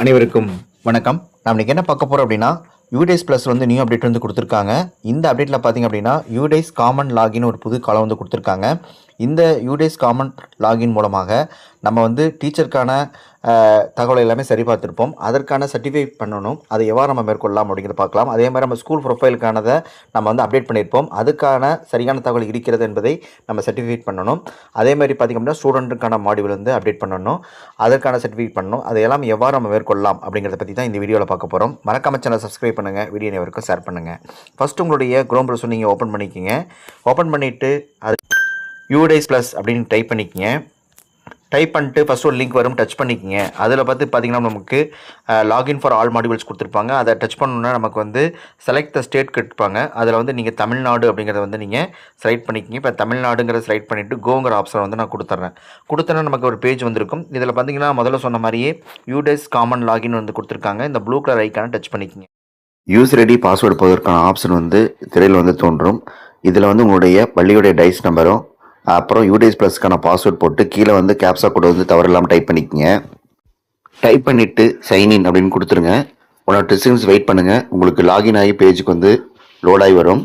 அனைவருக்கும் வணக்கம். நாம் இன்றைக்கி என்ன பார்க்க போகிறோம் அப்படின்னா, யூடேஸ் ப்ளஸ் வந்து நியூ அப்டேட் வந்து கொடுத்துருக்காங்க. இந்த அப்டேட்டில் பார்த்திங்க அப்படின்னா யூடேஸ் காமன் லாகின் ஒரு புது காலம் வந்து கொடுத்துருக்காங்க. இந்த யூடேஸ் காமன் லாகின் மூலமாக நம்ம வந்து டீச்சருக்கான தகவல் எல்லாமே சரி பார்த்துருப்போம். அதற்கான சர்டிஃபை பண்ணணும். அதை எவ்வாறு நம்ம மேற்கொள்ளலாம் அப்படிங்கிறத பார்க்கலாம். அதே மாதிரி நம்ம ஸ்கூல் ப்ரொஃபைலுக்கானதை நம்ம வந்து அப்டேட் பண்ணியிருப்போம். அதுக்கான சரியான தகவல் இருக்கிறது என்பதை நம்ம சர்டிஃபிகேட் பண்ணணும். அதே மாதிரி பார்த்திங்க அப்படின்னா ஸ்டூடெண்ட்டுக்கான மாடியூல் வந்து அப்டேட் பண்ணணும். அதற்கான சர்டிஃபிகேட் பண்ணணும். அதையெல்லாம் எவ்வாறு நம்ம மேற்கொள்ளலாம் அப்படிங்கிறத பற்றி தான் இந்த வீடியோவில் பார்க்க போகிறோம். மறக்காம சேனலை சப்ஸ்கிரைப் பண்ணுங்கள். வீடியோ அனைவருக்கும் ஷேர் பண்ணுங்கள். ஃபஸ்ட்டு உங்களுடைய குரோம் ப்ரௌசர் நீங்கள் ஓப்பன் பண்ணிக்கிங்க. ஓப்பன் பண்ணிவிட்டு அது யூடேஸ் ப்ளஸ் அப்படின்னு டைப் பண்ணிக்கிங்க. டைப் பண்ணிட்டு ஃபஸ்ட் ஒரு லிங்க் வரும், டச் பண்ணிக்கிங்க. அதில் பார்த்திங்கன்னா நமக்கு லாகின் ஃபார் ஆல் மாடியூல்ஸ் கொடுத்துருப்பாங்க. அதை டச் பண்ணணுன்னா நமக்கு வந்து செலக்ட் த ஸ்டேட் கேட்பாங்க. அதில் வந்து நீங்கள் தமிழ்நாடு அப்படிங்கிறத வந்து நீங்கள் செலக்ட் பண்ணிக்கிங்க. இப்போ தமிழ்நாடுங்கிறத செலக்ட் பண்ணிவிட்டு கோங்கிற ஆப்ஷன் வந்து நான் கொடுத்தேன்னா நமக்கு ஒரு பேஜ் வந்திருக்கும். இதில் பார்த்திங்கன்னா முதல்ல சொன்ன மாதிரியே யூடேஸ் காமன் லாகின் வந்து கொடுத்துருக்காங்க. இந்த ப்ளூ கலர் ஐக்கான டச் பண்ணிக்கிங்க. யூசர் ஐடி பாஸ்வேர்டு போவதற்கான ஆப்ஷன் வந்து திரையில் வந்து தோன்றும். இதில் வந்து உங்களுடைய பள்ளியுடைய டைஸ் நம்பரும் அப்புறம் யூடேஸ் ப்ளஸ்க்கான பாஸ்வேர்ட் போட்டு கீழே வந்து கேப்சா கோட் வந்து தவறில்லாமல் டைப் பண்ணிக்கங்க. டைப் பண்ணிவிட்டு சைன்இன் அப்படின்னு கொடுத்துருங்க. 1 or 2 seconds வெயிட் பண்ணுங்கள். உங்களுக்கு லாகின் ஆகி பேஜுக்கு வந்து லோடாகி வரும்.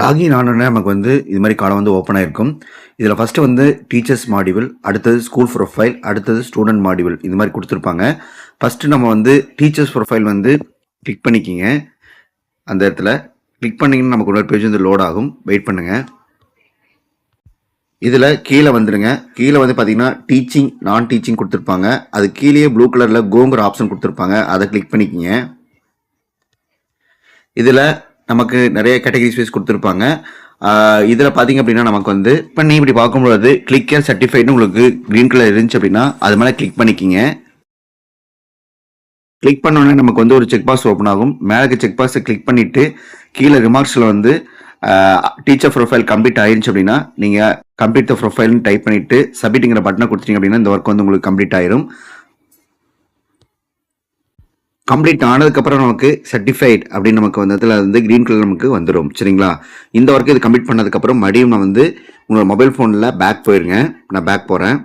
லாகின் ஆனோடனே நமக்கு வந்து இது மாதிரி காலம் வந்து ஓப்பன் ஆகிருக்கும். இதில் ஃபஸ்ட்டு வந்து டீச்சர்ஸ் மாடியூல், அடுத்தது ஸ்கூல் ப்ரொஃபைல், அடுத்தது ஸ்டூடெண்ட் மாடியூல் இது மாதிரி கொடுத்துருப்பாங்க. ஃபஸ்ட்டு நம்ம வந்து டீச்சர்ஸ் ப்ரொஃபைல் வந்து கிளிக் பண்ணிக்கிங்க. அந்த இடத்துல கிளிக் பண்ணிங்கன்னா நமக்கு இன்னொரு பேஜ் வந்து லோட் ஆகும். வெயிட் பண்ணுங்கள். இதில் கீழே வந்துடுங்க. கீழே வந்து பார்த்தீங்கன்னா டீச்சிங் நான் டீச்சிங் கொடுத்துருப்பாங்க. அது கீழே ப்ளூ கலரில் கோங்கிற ஆப்ஷன் கொடுத்துருப்பாங்க. அதை கிளிக் பண்ணிக்கிங்க. இதில் நமக்கு நிறைய கேட்டகரிஸ் வைஸ் கொடுத்துருப்பாங்க. இதில் பார்த்தீங்க அப்படின்னா நமக்கு வந்து இப்போ நீ இப்படி பார்க்கும்போது கிளிக் கேர் சர்டிஃபைட்னு உங்களுக்கு க்ரீன் கலர் இருந்துச்சு அப்படின்னா அது மேலே கிளிக் பண்ணிக்கிங்க. கிளிக் பண்ணோடனே நமக்கு வந்து ஒரு செக் பாக்ஸ் ஓப்பன் ஆகும். மேலே செக் பாக்ஸை கிளிக் பண்ணிவிட்டு கீழே ரிமார்க்ஸில் வந்து டீச்சர் ப்ரொஃபைல் கம்ப்ளீட் ஆயிருச்சு அப்படின்னா நீங்கள் கம்ப்ளீட் த ப்ரொஃபைல்னு டைப் பண்ணிவிட்டு சப்மிட்டுங்கிற பட்டனை கொடுத்தீங்க அப்படின்னா இந்த ஒர்க் வந்து உங்களுக்கு கம்ப்ளீட் ஆயிரும். கம்ப்ளீட் ஆனதுக்கப்புறம் நமக்கு சர்டிஃபைட் அப்படின்னு நமக்கு வந்ததில் வந்து க்ரீன் கலர் நமக்கு வந்துடும். சரிங்களா? இந்த ஒர்க்கு இது கம்ப்ளீட் பண்ணதுக்கப்புறம் மறுபடியும் நான் வந்து உங்களோட மொபைல் ஃபோனில் பேக் போயிருங்க. நான் பேக் போகிறேன்.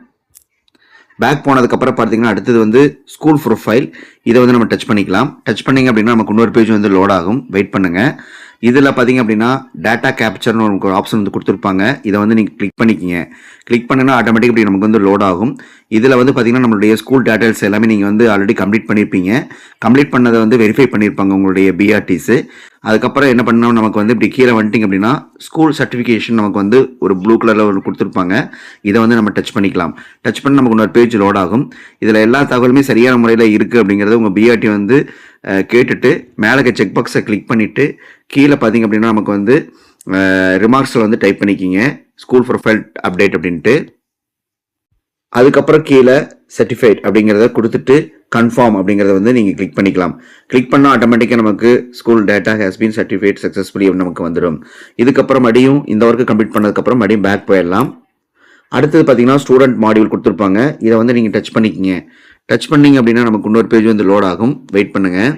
பேக் போனதுக்கப்புறம் பார்த்தீங்கன்னா அடுத்தது வந்து ஸ்கூல் ப்ரொஃபைல். இதை வந்து நம்ம டச் பண்ணிக்கலாம். டச் பண்ணிங்க அப்படின்னா நமக்கு இன்னொரு பேஜ் வந்து லோட் ஆகும். வெயிட் பண்ணுங்கள். இதில் பார்த்தீங்க அப்படின்னா டேட்டா கேப்சர்னு ஒரு ஆப்ஷன் வந்து கொடுத்துருப்பாங்க. இதை வந்து நீங்கள் கிளிக் பண்ணிக்கிங்க. கிளிக் பண்ணினா ஆட்டோமேட்டிக் இப்படி நமக்கு வந்து லோட் ஆகும். இதில் வந்து பார்த்தீங்கன்னா நம்மளுடைய ஸ்கூல் டேட்டல்ஸ் எல்லாமே நீங்கள் வந்து ஆல்ரெடி கம்ப்ளீட் பண்ணியிருப்பீங்க. கம்ப்ளீட் பண்ணதை வந்து வெரிஃபை பண்ணியிருப்பாங்க உங்களுடைய பிஆர்டிஸு. அதுக்கப்புறம் என்ன பண்ணோம், நமக்கு வந்து இப்படி கீழே வந்துட்டிங்க அப்படின்னா ஸ்கூல் சர்டிஃபிகேஷன் நமக்கு வந்து ஒரு ப்ளூ கலரில் ஒன்று கொடுத்துருப்பாங்க. இதை வந்து நம்ம டச் பண்ணிக்கலாம். டச் பண்ணி நமக்கு இன்னொரு பேஜ் லோட் ஆகும். இதில் எல்லா தகவலுமே சரியான முறையில் இருக்குது அப்படிங்கிறது உங்கள் பிஆர்டி வந்து கேட்டுட்டு மேலே செக் பாக்ஸை கிளிக் பண்ணிவிட்டு கீழே பார்த்தீங்க அப்படின்னா நமக்கு வந்து ரிமார்க்ஸில் வந்து டைப் பண்ணிக்கிங்க ஸ்கூல் ப்ரொஃபைல் அப்டேட் அப்படின்ட்டு. அதுக்கப்புறம் கீழே சர்டிஃபைட் அப்படிங்கிறத கொடுத்துட்டு கன்ஃபார்ம் அப்படிங்கிறத வந்து நீங்கள் கிளிக் பண்ணிக்கலாம். கிளிக் பண்ணால் ஆட்டோமேட்டிக்காக நமக்கு school data has been certified successfully நமக்கு வந்துடும். இதுக்கப்புறம் மறுபடியும் இந்த ஒர்க்கு கம்ப்ளீட் பண்ணதுக்கப்புறம் மறுபடியும் பேக் போயிடலாம். அடுத்தது பார்த்தீங்கன்னா ஸ்டூடெண்ட் மாடியூல் கொடுத்துருப்பாங்க. இதை வந்து நீங்கள் டச் பண்ணிக்கிங்க. டச் பண்ணிங்க அப்படின்னா நமக்கு இன்னொரு பேஜ் வந்து லோட் ஆகும். வெயிட் பண்ணுங்கள்.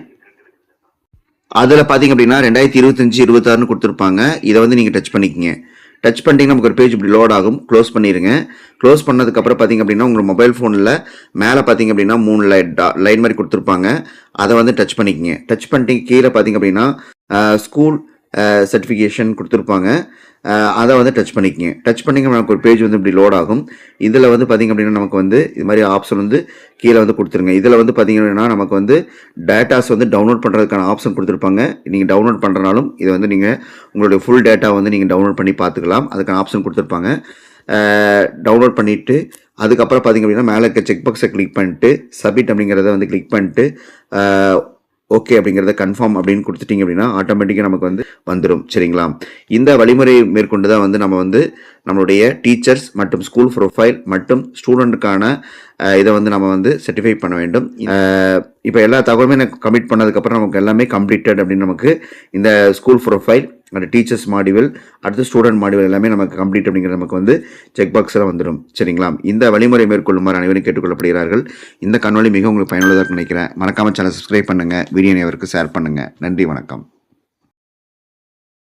அதில் பார்த்தீங்க அப்படின்னா 2025-26 கொடுத்துருப்பாங்க. இதை வந்து நீங்கள் டச் பண்ணிக்கிங்க. டச் பண்ணிட்டீங்கன்னா நமக்கு ஒரு பேஜ் இப்படி லோட் ஆகும். க்ளோஸ் பண்ணிடுங்க. க்ளோஸ் பண்ணதுக்கப்புறம் பார்த்தீங்க அப்படின்னா உங்கள் மொபைல் ஃபோனில் மேலே பார்த்தீங்க அப்படின்னா 3 லைன் மாதிரி கொடுத்துருப்பாங்க. அதை வந்து டச் பண்ணிக்கிங்க. டச் பண்ணிட்டு கீழே பார்த்தீங்க அப்படின்னா ஸ்கூல் சர்டிஃபிகேஷன் கொடுத்துருப்பாங்க. அதை வந்து டச் பண்ணிக்கிங்க. டச் பண்ணிங்க நமக்கு ஒரு பேஜ் வந்து இப்படி லோட் ஆகும். இதில் வந்து பார்த்திங்க அப்படின்னா நமக்கு வந்து இது மாதிரி ஆப்ஷன் வந்து கீழே வந்து கொடுத்துருங்க. இதில் வந்து பார்த்திங்க அப்படின்னா நமக்கு வந்து டேட்டாஸ் வந்து டவுன்லோட் பண்ணுறதுக்கான ஆப்ஷன் கொடுத்துருப்பாங்க. நீங்கள் டவுன்லோட் பண்ணுறனாலும் இதை வந்து நீங்கள் உங்களுடைய ஃபுல் டேட்டா வந்து நீங்கள் டவுன்லோட் பண்ணி பார்த்துக்கலாம். அதுக்கான ஆப்ஷன் கொடுத்துருப்பாங்க. டவுன்லோட் பண்ணிவிட்டு அதுக்கப்புறம் பார்த்திங்க அப்படின்னா மேலே இருக்க செக் பாக்ஸை கிளிக் பண்ணிட்டு சப்மிட் அப்படிங்கிறத வந்து கிளிக் பண்ணிட்டு ஓகே அப்படிங்கிறத கன்ஃபார்ம் அப்படின்னு கொடுத்துட்டிங்க அப்படின்னா ஆட்டோமேட்டிக்காக நமக்கு வந்து வந்துடும். சரிங்களா? இந்த வழிமுறை மேற்கொண்டு தான் வந்து நம்ம வந்து நம்மளுடைய டீச்சர்ஸ் மற்றும் ஸ்கூல் ப்ரொஃபைல் மற்றும் ஸ்டூடெண்ட்டுக்கான இதை வந்து நம்ம வந்து சர்டிஃபை பண்ண வேண்டும். இப்போ எல்லா தகவலுமே எனக்கு கம்ப்ளீட் பண்ணதுக்கப்புறம் நமக்கு எல்லாமே கம்ப்ளீட்டட் அப்படின்னு நமக்கு இந்த ஸ்கூல் ப்ரொஃபைல் அந்த டீச்சர்ஸ் மாடியூல் அடுத்து ஸ்டூடெண்ட் மாடியூல் எல்லாமே நமக்கு கம்ப்ளீட் அப்படிங்கிறது நமக்கு வந்து செக் பாக்ஸில் வந்துடும். சரிங்களா? இந்த வழிமுறை மேற்கொள்ளுமாறு அனைவரும் கேட்டுக்கொள்ளப்படுகிறார்கள். இந்த காணொளி மிக உங்களுக்கு பயனுள்ளதாக நினைக்கிறேன். மறக்காமல் சேனல் சப்ஸ்கிரைப் பண்ணுங்கள். வீடியோ அனைவருக்கு ஷேர் பண்ணுங்கள். நன்றி, வணக்கம்.